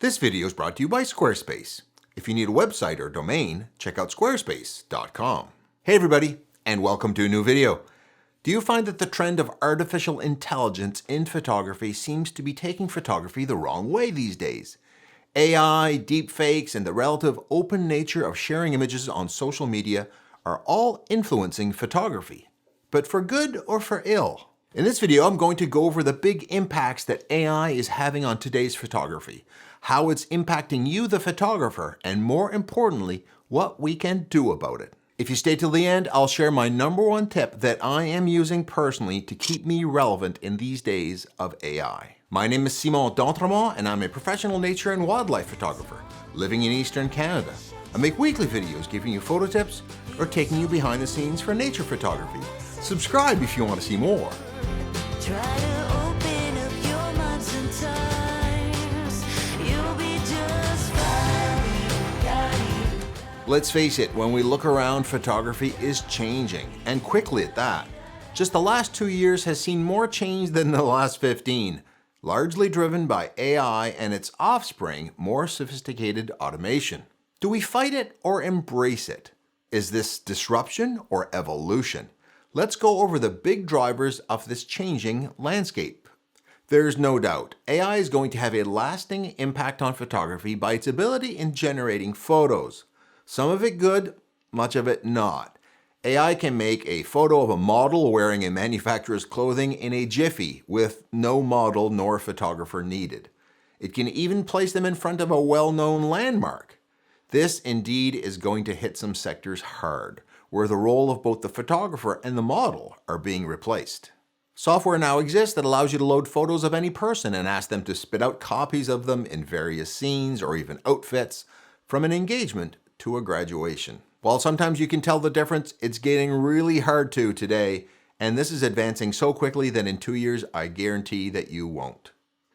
This video is brought to you by Squarespace. If you need a website or domain, check out squarespace.com. Hey everybody, and welcome to a new video. Do you find that the trend of artificial intelligence in photography seems to be taking photography the wrong way these days? AI, deepfakes, and the relative open nature of sharing images on social media are all influencing photography, but for good or for ill. In this video, I'm going to go over the big impacts that AI is having on today's photography, how it's impacting you, the photographer, and more importantly, what we can do about it. If you stay till the end, I'll share my number one tip that I am using personally to keep me relevant in these days of AI. My name is Simon d'Entremont, and I'm a professional nature and wildlife photographer living in Eastern Canada. I make weekly videos giving you photo tips or taking you behind the scenes for nature photography. Subscribe if you want to see more. Try to open up your mind sometimes. You'll be just fine. Let's face it, when we look around, photography is changing, and quickly at that. Just the last 2 years has seen more change than the last 15, largely driven by AI and its offspring, more sophisticated automation. Do we fight it or embrace it? Is this disruption or evolution? Let's go over the big drivers of this changing landscape. There's no doubt, AI is going to have a lasting impact on photography by its ability in generating photos. Some of it good, much of it not. AI can make a photo of a model wearing a manufacturer's clothing in a jiffy with no model nor photographer needed. It can even place them in front of a well-known landmark. This indeed is going to hit some sectors hard, where the role of both the photographer and the model are being replaced. Software now exists that allows you to load photos of any person and ask them to spit out copies of them in various scenes or even outfits, from an engagement to a graduation. While sometimes you can tell the difference, it's getting really hard to today, and this is advancing so quickly that in 2 years, I guarantee that you won't.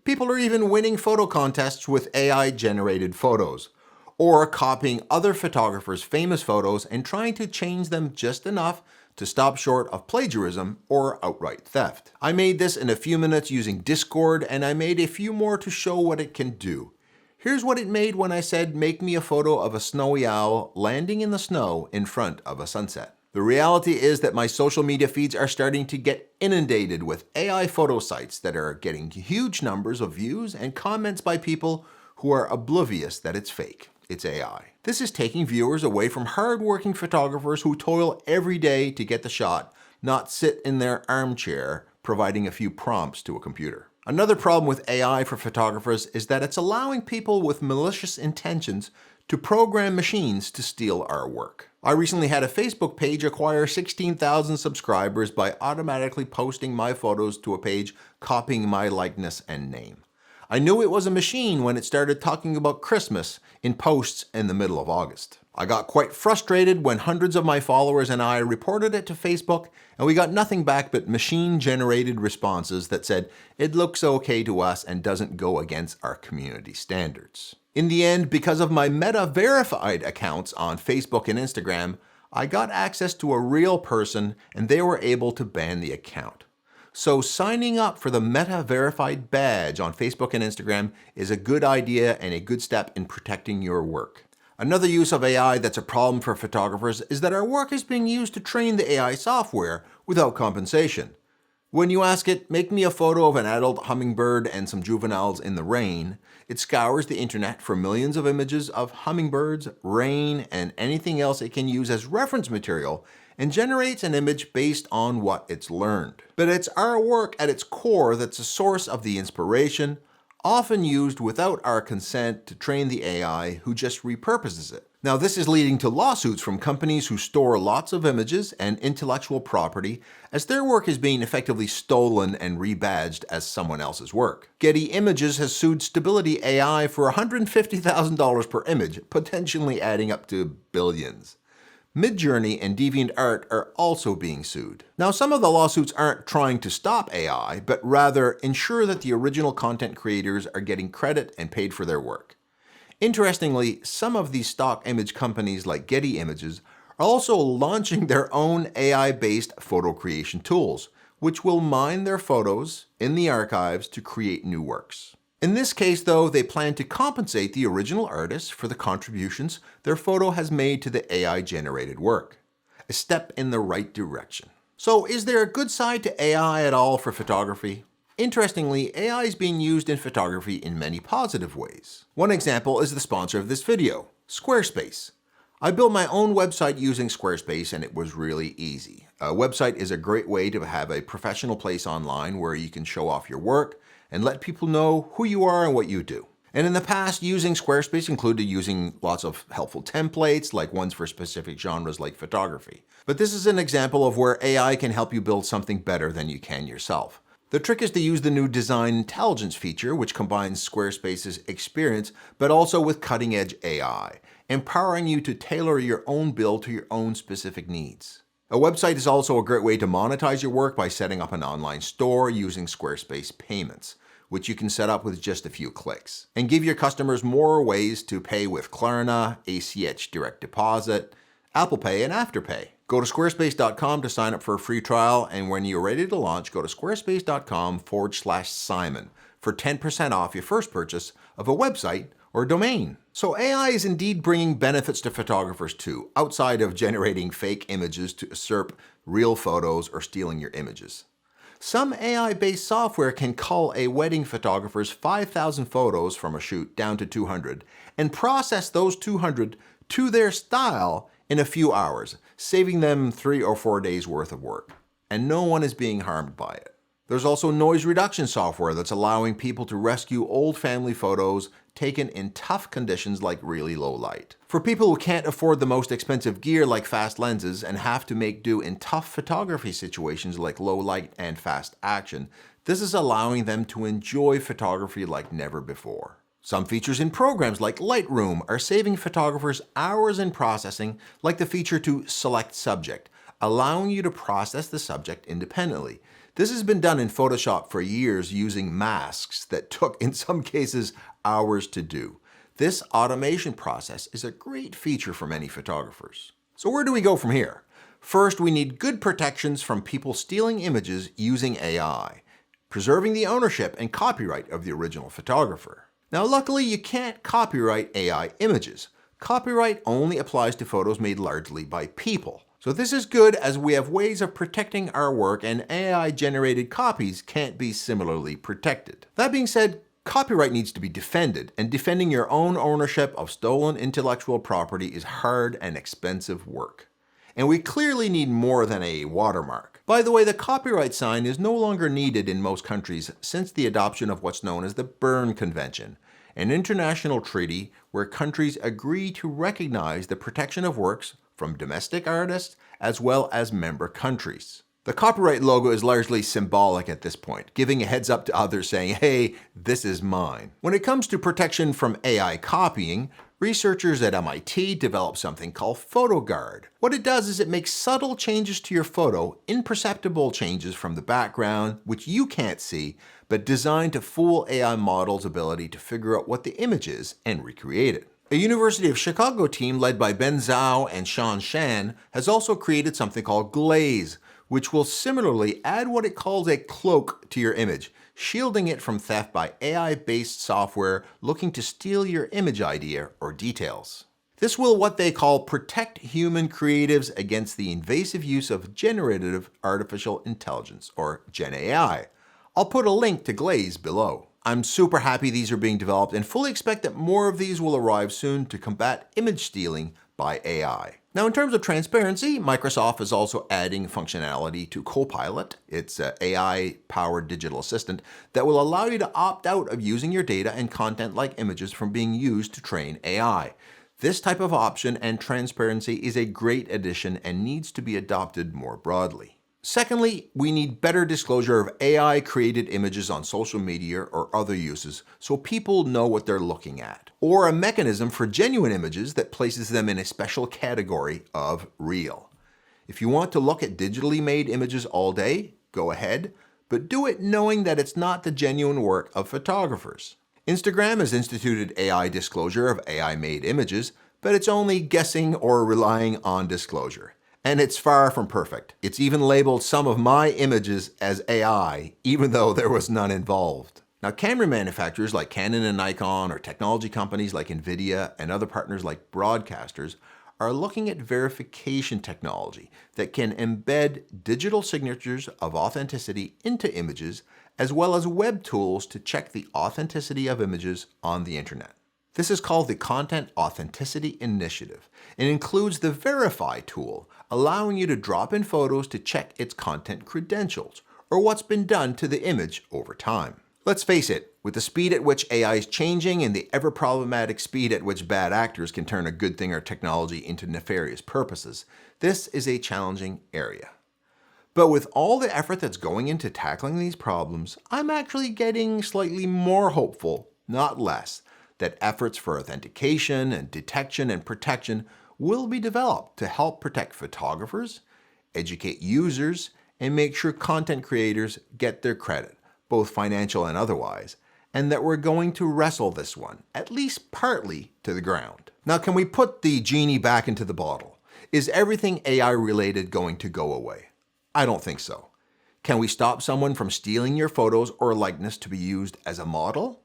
People are even winning photo contests with AI-generated photos, or copying other photographers' famous photos and trying to change them just enough to stop short of plagiarism or outright theft. I made this in a few minutes using Discord, and I made a few more to show what it can do. Here's what it made when I said, make me a photo of a snowy owl landing in the snow in front of a sunset. The reality is that my social media feeds are starting to get inundated with AI photo sites that are getting huge numbers of views and comments by people who are oblivious that it's fake. It's AI. This is taking viewers away from hard-working photographers who toil every day to get the shot, not sit in their armchair providing a few prompts to a computer. Another problem with AI for photographers is that it's allowing people with malicious intentions to program machines to steal our work. I recently had a Facebook page acquire 16,000 subscribers by automatically posting my photos to a page copying my likeness and name. I knew it was a machine when it started talking about Christmas in posts in the middle of August. I got quite frustrated when hundreds of my followers and I reported it to Facebook, and we got nothing back but machine-generated responses that said it looks okay to us and doesn't go against our community standards. In the end, because of my Meta-verified accounts on Facebook and Instagram, I got access to a real person and they were able to ban the account. So signing up for the Meta Verified badge on Facebook and Instagram is a good idea and a good step in protecting your work. Another use of AI that's a problem for photographers is that our work is being used to train the AI software without compensation. When you ask it, make me a photo of an adult hummingbird and some juveniles in the rain, it scours the internet for millions of images of hummingbirds, rain, and anything else it can use as reference material and generates an image based on what it's learned. But it's our work at its core that's the source of the inspiration, often used without our consent to train the AI who just repurposes it. Now, this is leading to lawsuits from companies who store lots of images and intellectual property as their work is being effectively stolen and rebadged as someone else's work. Getty Images has sued Stability AI for $150,000 per image, potentially adding up to billions. Midjourney and DeviantArt are also being sued. Now, some of the lawsuits aren't trying to stop AI, but rather ensure that the original content creators are getting credit and paid for their work. Interestingly, some of these stock image companies like Getty Images are also launching their own AI-based photo creation tools, which will mine their photos in the archives to create new works. In this case, though, they plan to compensate the original artist for the contributions their photo has made to the AI-generated work. A step in the right direction. So, is there a good side to AI at all for photography? Interestingly, AI is being used in photography in many positive ways. One example is the sponsor of this video, Squarespace. I built my own website using Squarespace and it was really easy. A website is a great way to have a professional place online where you can show off your work and let people know who you are and what you do. And in the past, using Squarespace included using lots of helpful templates, like ones for specific genres like photography. But this is an example of where AI can help you build something better than you can yourself. The trick is to use the new Design Intelligence feature, which combines Squarespace's experience, but also with cutting-edge AI, empowering you to tailor your own build to your own specific needs. A website is also a great way to monetize your work by setting up an online store using Squarespace payments, which you can set up with just a few clicks, and give your customers more ways to pay with Klarna, ACH Direct Deposit, Apple Pay, and Afterpay. Go to squarespace.com to sign up for a free trial, and when you're ready to launch, go to squarespace.com/Simon for 10% off your first purchase of a website or domain. So AI is indeed bringing benefits to photographers too, outside of generating fake images to usurp real photos or stealing your images. Some AI-based software can cull a wedding photographer's 5,000 photos from a shoot down to 200 and process those 200 to their style in a few hours, saving them 3 or 4 days worth of work. And no one is being harmed by it. There's also noise reduction software that's allowing people to rescue old family photos taken in tough conditions like really low light. For people who can't afford the most expensive gear like fast lenses and have to make do in tough photography situations like low light and fast action, this is allowing them to enjoy photography like never before. Some features in programs like Lightroom are saving photographers hours in processing, like the feature to select subject, allowing you to process the subject independently. This has been done in Photoshop for years using masks that took, in some cases, hours to do. This automation process is a great feature for many photographers. So where do we go from here? First, we need good protections from people stealing images using AI, preserving the ownership and copyright of the original photographer. Now, luckily, you can't copyright AI images. Copyright only applies to photos made largely by people. So this is good as we have ways of protecting our work and AI-generated copies can't be similarly protected. That being said, copyright needs to be defended, and defending your own ownership of stolen intellectual property is hard and expensive work. And we clearly need more than a watermark. By the way, the copyright sign is no longer needed in most countries since the adoption of what's known as the Berne Convention, an international treaty where countries agree to recognize the protection of works from domestic artists as well as member countries. The copyright logo is largely symbolic at this point, giving a heads up to others saying, hey, this is mine. When it comes to protection from AI copying, researchers at MIT developed something called PhotoGuard. What it does is it makes subtle changes to your photo, imperceptible changes from the background, which you can't see, but designed to fool AI models' ability to figure out what the image is and recreate it. A University of Chicago team led by Ben Zhao and Sean Shan has also created something called Glaze, which will similarly add what it calls a cloak to your image, shielding it from theft by AI-based software looking to steal your image idea or details. This will what they call protect human creatives against the invasive use of generative artificial intelligence, or Gen AI. I'll put a link to Glaze below. I'm super happy these are being developed and fully expect that more of these will arrive soon to combat image stealing by AI. Now, in terms of transparency, Microsoft is also adding functionality to Copilot, its AI-powered digital assistant, that will allow you to opt out of using your data and content like images from being used to train AI. This type of option and transparency is a great addition and needs to be adopted more broadly. Secondly, we need better disclosure of AI-created images on social media or other uses so people know what they're looking at, or a mechanism for genuine images that places them in a special category of real. If you want to look at digitally made images all day, go ahead, but do it knowing that it's not the genuine work of photographers. Instagram has instituted AI disclosure of AI-made images, but it's only guessing or relying on disclosure. And it's far from perfect. It's even labeled some of my images as AI, even though there was none involved. Now, camera manufacturers like Canon and Nikon, or technology companies like NVIDIA and other partners like broadcasters are looking at verification technology that can embed digital signatures of authenticity into images, as well as web tools to check the authenticity of images on the internet. This is called the Content Authenticity Initiative and includes the Verify tool, allowing you to drop in photos to check its content credentials, or what's been done to the image over time. Let's face it, with the speed at which AI is changing and the ever-problematic speed at which bad actors can turn a good thing or technology into nefarious purposes, this is a challenging area. But with all the effort that's going into tackling these problems, I'm actually getting slightly more hopeful, not less, that efforts for authentication and detection and protection will be developed to help protect photographers, educate users, and make sure content creators get their credit, both financial and otherwise, and that we're going to wrestle this one, at least partly, to the ground. Now, can we put the genie back into the bottle? Is everything AI related going to go away? I don't think so. Can we stop someone from stealing your photos or likeness to be used as a model?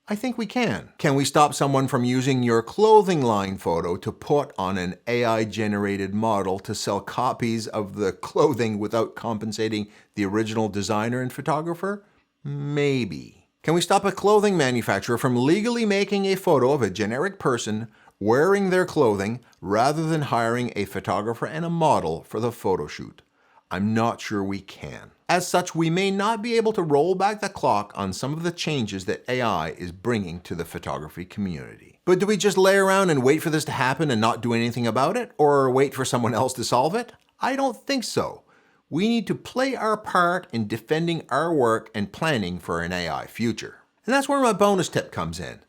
I think we can. Can we stop someone from using your clothing line photo to put on an AI-generated model to sell copies of the clothing without compensating the original designer and photographer? Maybe. Can we stop a clothing manufacturer from legally making a photo of a generic person wearing their clothing rather than hiring a photographer and a model for the photo shoot? I'm not sure we can. As such, we may not be able to roll back the clock on some of the changes that AI is bringing to the photography community. But do we just lay around and wait for this to happen and not do anything about it? Or wait for someone else to solve it? I don't think so. We need to play our part in defending our work and planning for an AI future. And that's where my bonus tip comes in.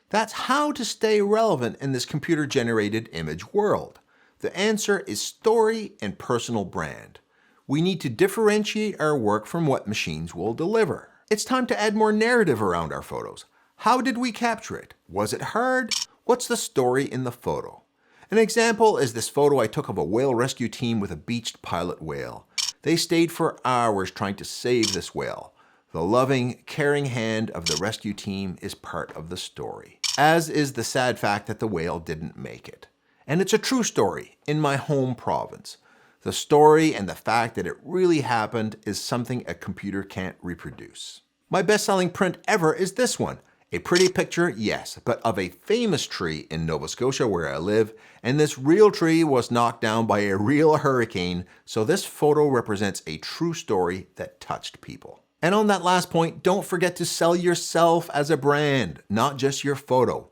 That's how to stay relevant in this computer-generated image world. The answer is story and personal brand. We need to differentiate our work from what machines will deliver. It's time to add more narrative around our photos. How did we capture it? Was it hard? What's the story in the photo? An example is this photo I took of a whale rescue team with a beached pilot whale. They stayed for hours trying to save this whale. The loving, caring hand of the rescue team is part of the story, as is the sad fact that the whale didn't make it. And it's a true story in my home province. The story and the fact that it really happened is something a computer can't reproduce. My best-selling print ever is this one. A pretty picture, yes, but of a famous tree in Nova Scotia where I live, and this real tree was knocked down by a real hurricane, so this photo represents a true story that touched people. And on that last point, don't forget to sell yourself as a brand, not just your photo.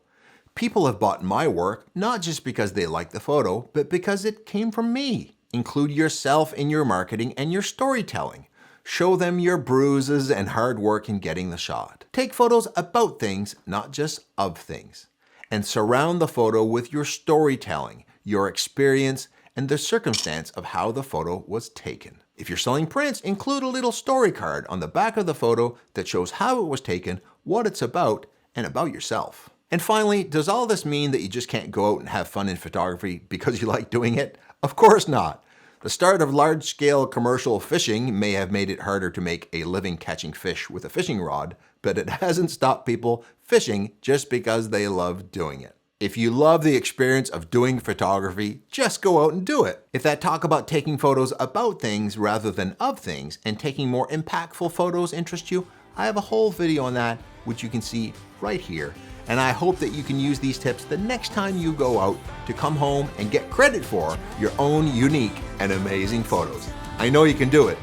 People have bought my work, not just because they like the photo, but because it came from me. Include yourself in your marketing and your storytelling. Show them your bruises and hard work in getting the shot. Take photos about things, not just of things. And surround the photo with your storytelling, your experience, and the circumstance of how the photo was taken. If you're selling prints, include a little story card on the back of the photo that shows how it was taken, what it's about, and about yourself. And finally, does all this mean that you just can't go out and have fun in photography because you like doing it? Of course not. The start of large-scale commercial fishing may have made it harder to make a living catching fish with a fishing rod, but it hasn't stopped people fishing just because they love doing it. If you love the experience of doing photography, just go out and do it. If that talk about taking photos about things rather than of things and taking more impactful photos interests you, I have a whole video on that, which you can see right here. And I hope that you can use these tips the next time you go out to come home and get credit for your own unique and amazing photos. I know you can do it.